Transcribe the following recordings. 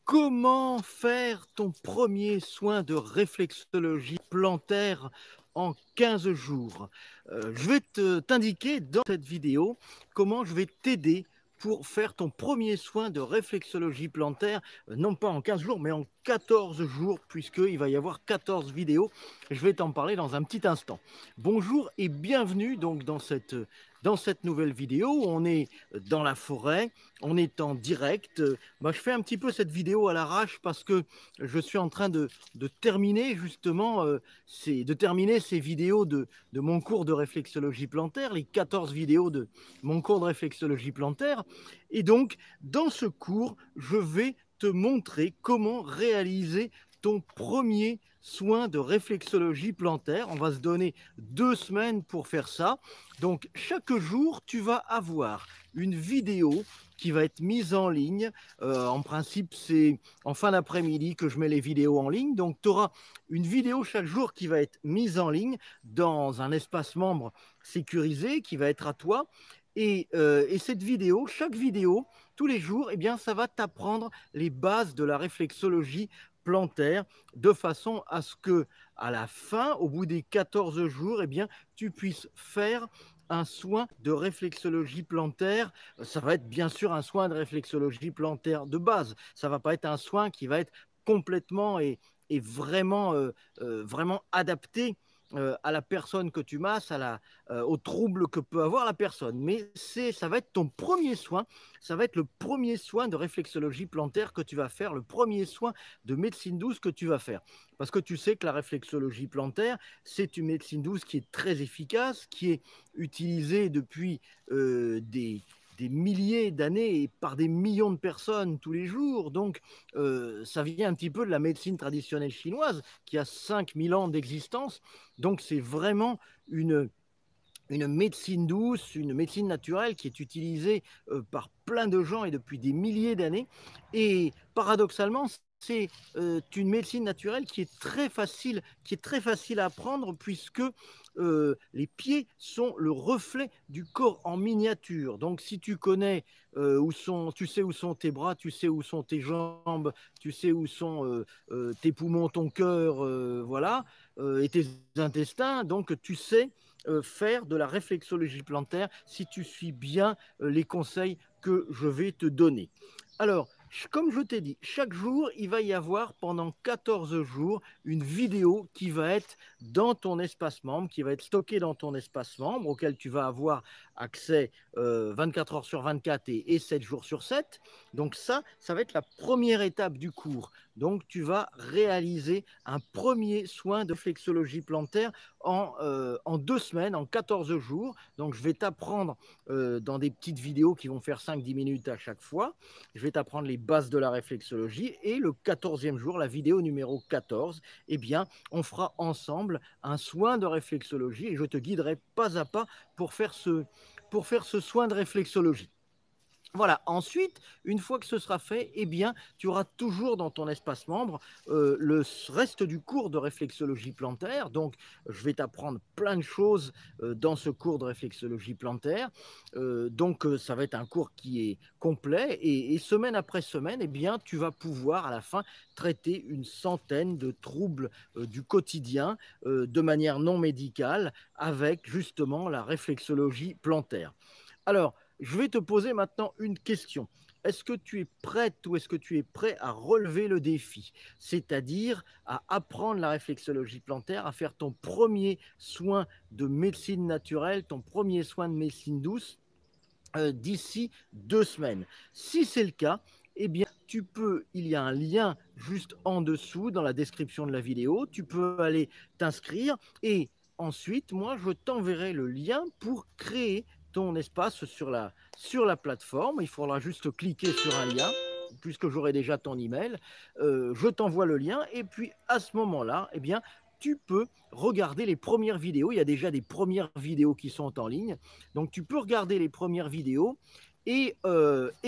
Comment faire ton premier soin de réflexologie plantaire en 15 jours? Je vais t'indiquer dans cette vidéo comment je vais t'aider pour faire ton premier soin de réflexologie plantaire, non pas en 15 jours, mais en 14 jours, puisqu'il va y avoir 14 vidéos. Je vais t'en parler dans un petit instant. Bonjour et bienvenue donc dans cette nouvelle vidéo. On est dans la forêt, on est en direct. Je fais un petit peu cette vidéo à l'arrache parce que je suis en train de terminer justement ces vidéos de mon cours de réflexologie plantaire, les 14 vidéos de mon cours de réflexologie plantaire. Et donc, dans ce cours, je vais te montrer comment réaliser ton premier soin de réflexologie plantaire. On va se donner 2 semaines pour faire ça. Donc, chaque jour, tu vas avoir une vidéo qui va être mise en ligne. En principe, c'est en fin d'après-midi que je mets les vidéos en ligne. Donc, tu auras une vidéo chaque jour qui va être mise en ligne dans un espace membre sécurisé qui va être à toi. Et cette vidéo, chaque vidéo, tous les jours, eh bien, ça va t'apprendre les bases de la réflexologie plantaire de façon à ce que, à la fin, au bout des 14 jours, eh bien, tu puisses faire un soin de réflexologie plantaire. Ça va être bien sûr un soin de réflexologie plantaire de base. Ça ne va pas être un soin qui va être complètement et vraiment, vraiment adapté à la personne que tu masses, aux troubles que peut avoir la personne. Mais ça va être ton premier soin, ça va être le premier soin de réflexologie plantaire que tu vas faire, le premier soin de médecine douce que tu vas faire. Parce que tu sais que la réflexologie plantaire, c'est une médecine douce qui est très efficace, qui est utilisée depuis des milliers d'années et par des millions de personnes tous les jours. Donc, ça vient un petit peu de la médecine traditionnelle chinoise qui a 5000 ans d'existence. Donc, c'est vraiment une médecine douce, une médecine naturelle qui est utilisée par plein de gens et depuis des milliers d'années. Et paradoxalement, c'est une médecine naturelle qui est très facile à apprendre puisque les pieds sont le reflet du corps en miniature. Donc si tu connais tu sais où sont tes bras, tu sais où sont tes jambes, tu sais où sont tes poumons, ton cœur, voilà, et tes intestins, donc tu sais faire de la réflexologie plantaire si tu suis bien les conseils que je vais te donner. Alors, comme je t'ai dit, chaque jour, il va y avoir pendant 14 jours une vidéo qui va être dans ton espace membre, qui va être stockée dans ton espace membre, auquel tu vas avoir accès 24 heures sur 24 et 7 jours sur 7. Donc ça va être la première étape du cours. Donc tu vas réaliser un premier soin de réflexologie plantaire en 2 semaines, en 14 jours. Donc je vais t'apprendre dans des petites vidéos qui vont faire 5-10 minutes à chaque fois. Je vais t'apprendre les bases de la réflexologie et le 14e jour, la vidéo numéro 14, eh bien, on fera ensemble un soin de réflexologie et je te guiderai pas à pas pour faire ce soin de réflexologie. Voilà, ensuite, une fois que ce sera fait, eh bien, tu auras toujours dans ton espace membre le reste du cours de réflexologie plantaire. Donc, je vais t'apprendre plein de choses dans ce cours de réflexologie plantaire. Ça va être un cours qui est complet et semaine après semaine, eh bien, tu vas pouvoir à la fin traiter une centaine de troubles du quotidien de manière non médicale avec justement la réflexologie plantaire. Alors, je vais te poser maintenant une question. Est-ce que tu es prête ou est-ce que tu es prêt à relever le défi? C'est-à-dire à apprendre la réflexologie plantaire, à faire ton premier soin de médecine naturelle, ton premier soin de médecine douce d'ici 2 semaines. Si c'est le cas, eh bien, il y a un lien juste en dessous dans la description de la vidéo, tu peux aller t'inscrire et ensuite, moi, je t'enverrai le lien pour créer ton espace sur la plateforme. Il faudra juste cliquer sur un lien puisque j'aurai déjà ton email. Je t'envoie le lien et puis à ce moment-là, eh bien, tu peux regarder les premières vidéos. Il y a déjà des premières vidéos qui sont en ligne. Donc, tu peux regarder les premières vidéos et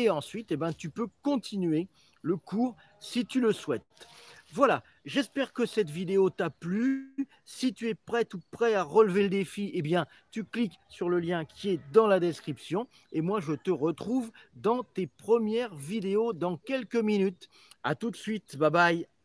ensuite, eh ben, tu peux continuer le cours si tu le souhaites. Voilà, j'espère que cette vidéo t'a plu. Si tu es prête ou prêt à relever le défi, eh bien, tu cliques sur le lien qui est dans la description. Et moi, je te retrouve dans tes premières vidéos dans quelques minutes. À tout de suite, bye bye.